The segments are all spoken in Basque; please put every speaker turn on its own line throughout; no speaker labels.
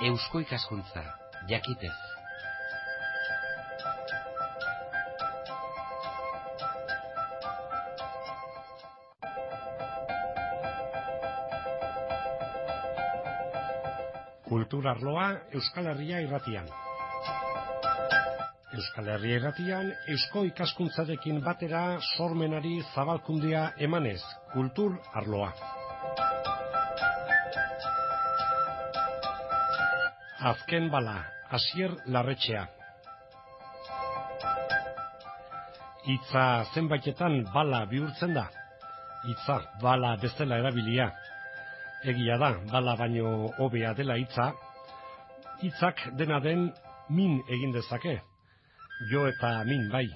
Eusko ikaskuntza, jakitez.
Kultur arloa Euskal Herria irratian. Euskal Herria irratian eusko ikaskuntzarekin batera sormenari zabalkundea emanez, kultur arloa. Azken bala, Asier Larretxea. Hitza zenbaitetan bala bihurtzen da. Hitza bala bezala erabilia. Egia da, bala baino hobea dela hitza. Hitzak dena den min egin dezake. Jo eta min bai.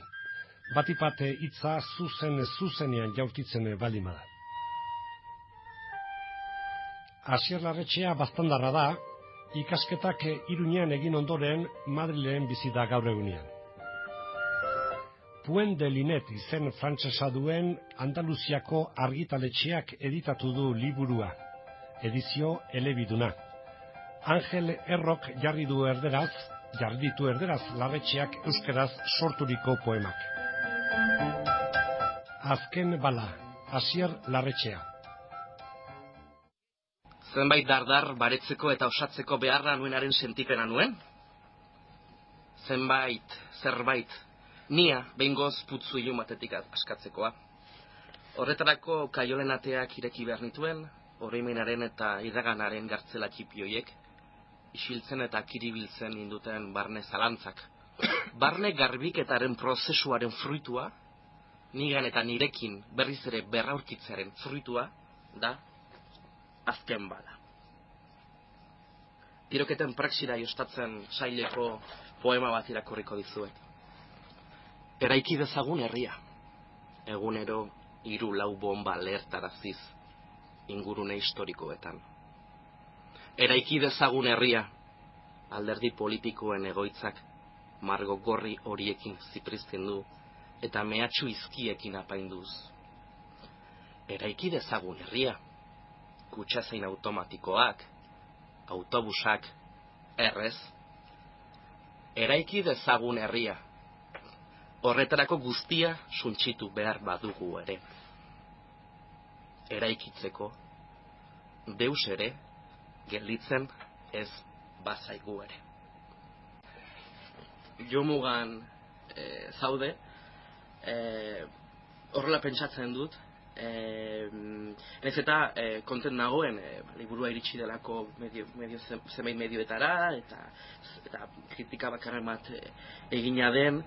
Batipate hitza zuzenean jaurtitzen balimada. Asier Larretxea baztandarra da, ikasketak Iruñean egin ondoren Madrilen bizi da gaur egunean. Puent de Linet izen frantsesa duen Andaluziako argitaletxeak editatu du liburua, edizio elebiduna. Angel Errok jarri ditu erderaz Larretxeak euskeraz sorturiko poemak. Azken bala, Asier Larretxea.
Zenbait dardar baretzeko eta osatzeko beharra nuenaren sentipena nuen. Zerbait, nia behingoz putzu ilumatetik askatzekoa. Horretarako kaiolen ateak ireki behar nituen, oroimenaren eta iraganaren gartzela txipioiek, isiltzen eta kiribiltzen induten barne zalantzak. Barne garbiketaren prozesuaren fruitua, nigan eta nirekin berriz ere berraurkitzearen fruitua, da azken bala. Tiroketen praxira jostatzen saileko poema bat irakurriko dizuet. Eraiki dezagun herria, egunero 3-4 bomba lehertaraziz ingurune historikoetan. Eraiki dezagun herria, alderdi politikoen egoitzak margo gorri horiekin ziprizten du eta mehatxu izkiekin apainduz. Eraiki dezagun herria, kutxazein automatikoak, autobusak, errez. Eraiki dezagun herria, horretarako guztia suntsitu behar badugu ere. Eraikitzeko, deus ere, gelditzen ez bazaigu ere. Jomugan zaude, horrela pentsatzen dut, ez eta kontent nagoen liburua iritsi delako zenbait medioetara eta kritika bakarren bat egina den,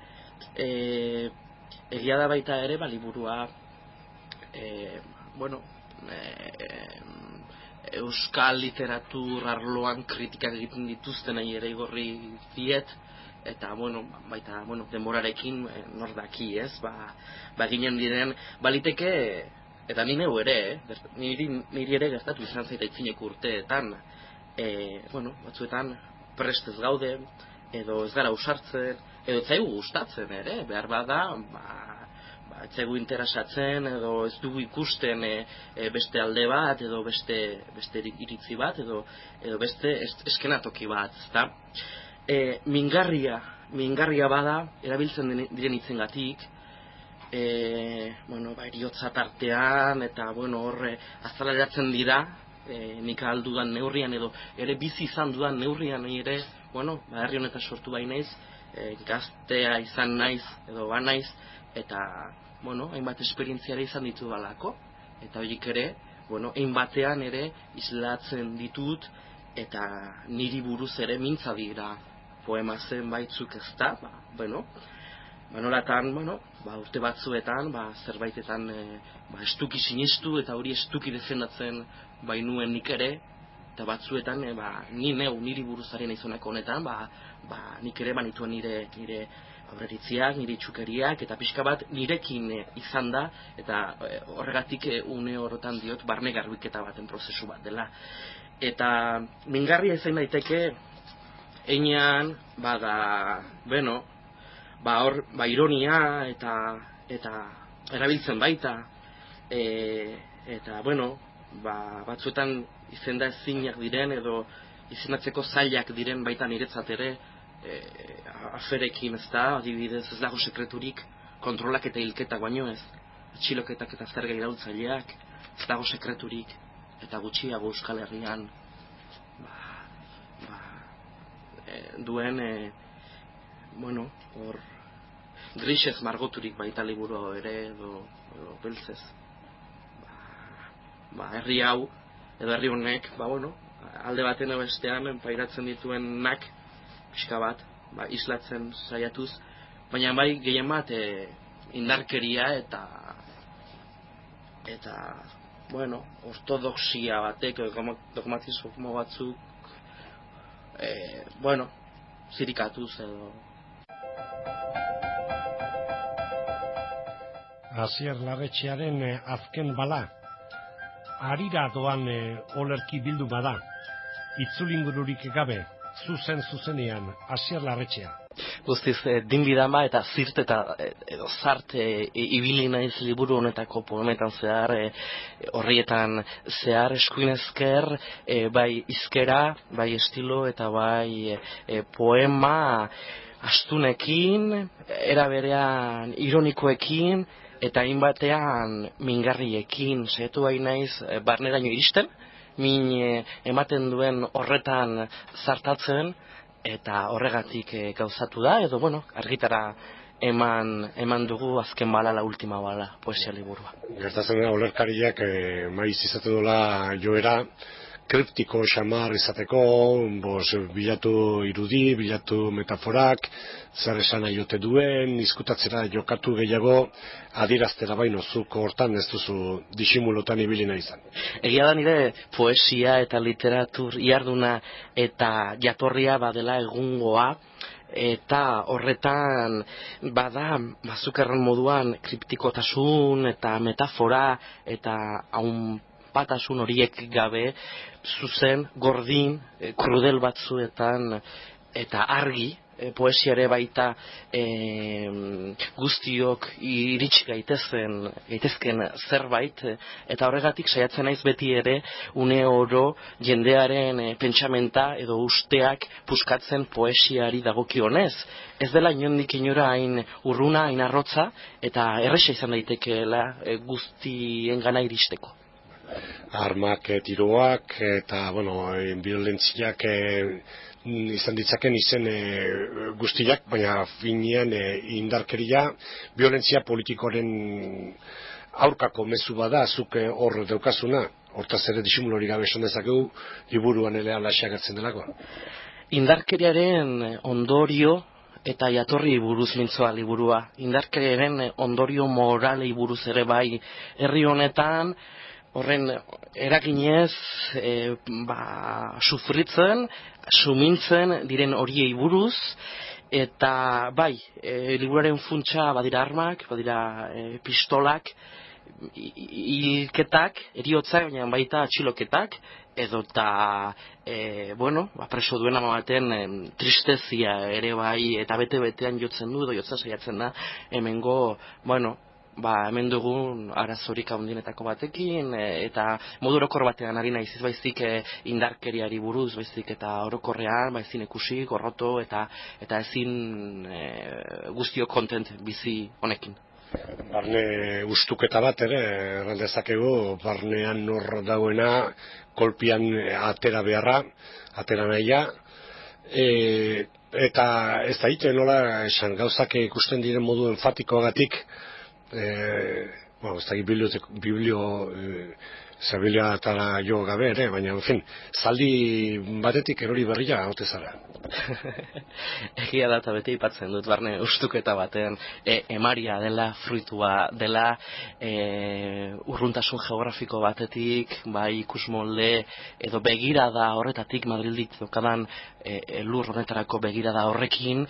egia da baita ere liburua euskal literatur arloan kritikak egiten dituztenei ere igorri diet, eta baita denborarekin nor daki, ez? Ginen diren baliteke, eta ni neu ere, niri ere gertatu izan zaita itzineko urteetan, batzuetan prest ez gaude, edo ez gara ausartzen, edo ez zaigu gustatzen ere, behar bada, ez zaigu interesatzen, edo ez dugu ikusten beste alde bat, edo beste iritzi bat, edo beste eskenatoki bat, ezta? Mingarria bada, erabiltzen diren hitzengatik, eriotza tartean, eta horre azaleratzen dira, nik aldudan neurrian, edo ere bizi izan dudan neurrian, ere, herri honetan sortu bainaiz, gaztea izan naiz, edo banaiz, eta, hainbat esperientziara izan ditu balako, eta horiek ere, hainbatean ere islatzen ditut, eta niri buruz ere mintza dira poema zenbaitzuk ez da, nolatan, urte batzuetan, zerbaitetan estuki sinistu eta hori estuki defendatzen bainuen nik ere, eta batzuetan niri buruzaren izonako honetan, nik ere banituen nire aurreritziak, nire txukeriak, eta pixka bat nirekin izan da, eta horregatik une horretan diot barne garbiketa baten prozesu bat dela. Eta mingarria izan daiteke, einean, ironia eta erabiltzen baita, eta, batzuetan izenda ezinak diren edo izendatzeko zailak diren baita niretzat ere, aferekin, ez da, adibidez ez dago sekreturik, kontrolak eta hilketak baino ez, atxiloketak eta zerga iraultzaileak, ez dago sekreturik, eta gutxiago Euskal Herrian duen, hor grisez margoturik baita liburu ere, edo beltzez. Herri hau, edo herri honek, alde baten bestean pairatzen dituenak pixka bat, islatzen saiatuz, baina bai gehien bat indarkeria eta ortodoxia batek, dogmatismo batzuk, zirikatuz edo.
Asier Larretxearen azken bala, harira doan olerki bildu bada, itzulingururik gabe, zuzenean, Asier Larretxea.
Guztiz, dinbidama eta zirt eta edo zart ibili naiz liburu honetako poemetan zehar, horrietan zehar eskuinezker, bai izkera, bai estilo eta bai poema astunekin, era berean ironikoekin, eta hainbatean mingarriekin saiatu bai naiz barneraino iristen, min ematen duen horretan zartatzen, eta horregatik gauzatu da, edo argitara eman dugu azken bala, la última bala, poesia liburua.
Gertatzen da, olerkariak maiz izaten dola joera, kriptiko xamar izateko, bilatu irudi, bilatu metaforak, zer esan aiote duen, izkutatzera jokatu gehiago, adieraztera baino, zuk hortan ez duzu disimulotan ibili nahi izan.
Egia da nire poesia eta literatur iarduna eta jatorria badela egungoa, eta horretan bada bazukerren moduan kriptikotasun eta metafora eta batasun horiek gabe, zuzen, gordin, krudel batzuetan eta argi, poesiare baita guztiok iritsi gaitezken zerbait, eta horregatik saiatzen naiz beti ere une oro jendearen pentsamenta edo usteak puskatzen poesiari dagokionez. Ez dela inondik inora hain urruna, hain arrotza, eta erresa izan daitekeela guztiengana iristeko.
Armak, tiroak eta, violentziak izan ditzaken izen guztiak, baina finean indarkeria, violentzia politikoaren aurkako mezu bada, zuk hor daukazuna, hortaz ere disimulori gabe esan dezakegu, liburuan ere alaxea gertzen delako.
Indarkeriaren ondorio eta jatorri buruz mintzoa liburua. Indarkeriaren ondorio moralei buruz ere bai, herri honetan, horren eraginez sufritzen, sumintzen diren horiei buruz, eta bai, liburuaren funtsa badira armak, badira pistolak, hilketak, eriotzak, baina baita atxiloketak, edo eta, preso duen ama baten tristezia ere bai, eta bete-betean jotzen du, edo jotzen saiatzen da, hemengo, hemen dugun arazorik handienetako batekin, eta modu orokor batean ari naiz, ez baizik indarkeriari buruz, baizik eta orokorrean, ezin ikusi, gorroto, eta ezin guztiok kontent bizi honekin.
Barne ustuketa bat ere, erraldezakegu, barnean nor dauena, kolpian atera beharra, atera nahia, eta ez da ite nola esan gauzak ikusten diren modu enfatikoagatik, ez da biblioatara jo gabe ere, baina, zaldi batetik erori berria haute zara.
Egia da eta beti ipatzen dut, barne ustuketa baten emaria dela, fruitua dela, urruntasun geografiko batetik, bai ikusmolde edo begirada horretatik, Madrildik dokadan lur honetarako begirada horrekin,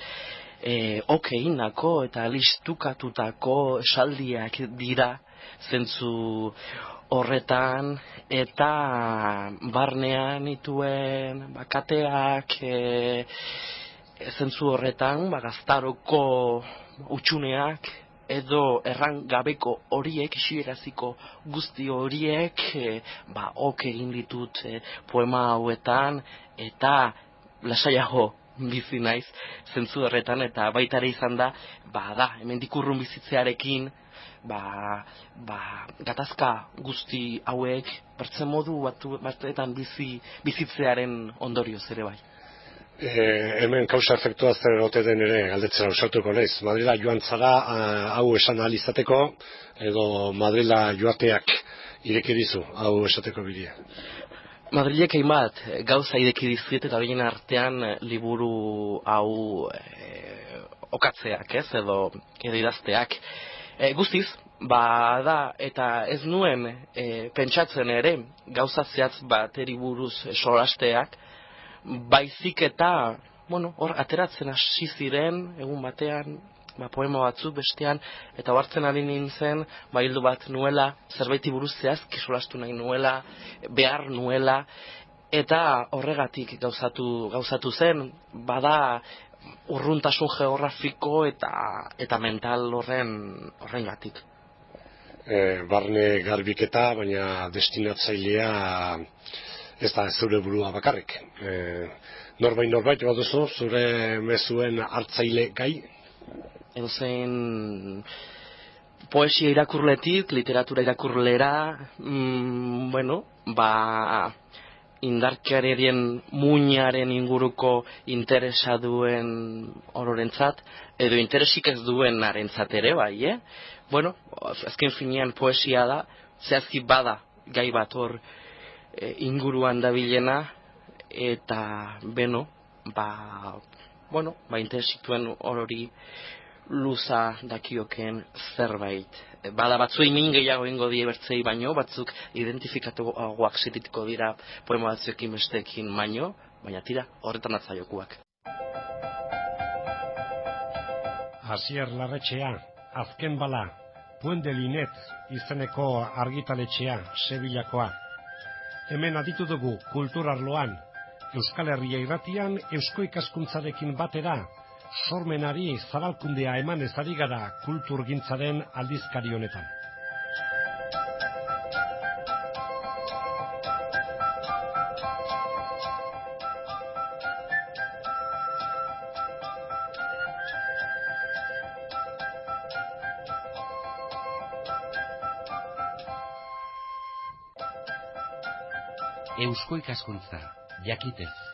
okeinako eta listukatutako esaldiak dira zentzu horretan, eta barnean ituen kateak zentzu horretan, gaztaroko utxuneak edo erran gabeko horiek, isileraziko guzti horiek, ok egin ditut poema hauetan, eta lasaiago bizi naiz zentzu horretan, eta baita ere izan da, hemendik urrun bizitzearekin, gatazka guzti hauek bertzen modu batzuetan bizitzearen ondorioz ere bai.
Hemen kausa efektua zer egote den ere galdetzen ausartuko naiz. Madrila joan zara hau esan ahal izateko, edo Madrila joateak ireki dizu hau esateko bidea?
Madrilek hainbat gauza ireki dizkiet, eta horien artean liburu hau okatzeak, edo idazteak. Guztiz, eta ez nuen pentsatzen ere gauza zehatz bateri buruz solasteak, baizik eta, hor ateratzen hasi ziren, egun batean, poema batzuk bestean, eta hartzen ari nintzen, hildo bat nuela, zerbaiti buruz zehazki solastu nahi nuela, behar nuela, eta horregatik gauzatu zen, bada urruntasun geografiko eta mental horrengatik.
Barne garbiketa, baina destinatzailea ez da zure burua bakarrik. Norbait baduzu zure mezuen hartzaile gai?
Edozein poesia irakurletik, literatura irakurlera, indarkeriaren muinaren inguruko interesa duen ororentzat, edo interesik ez duen arentzat ere, bai, azken finean poesia da, zehazki bada gai bat hor inguruan dabilena, eta interesik duen horori luza dakioken zerbait. Bada batzuei min gehiago ingo die bertzei baino, batzuk identifikatuagoak sentituko dira poema batzuekin besteekin baino, baina tira, horretan atzaiokuak.
Asier Larretxea, azken bala, Puente Linet izeneko argitaletxea, Sevillakoa. Hemen aditu dugu kulturarloan, Euskal Herria irratian eusko ikaskuntzarekin batera, sormenari zabalkundea eman ezari gara kulturgintzaren aldizkari honetan.
Eusko ikaskuntza, jakitez.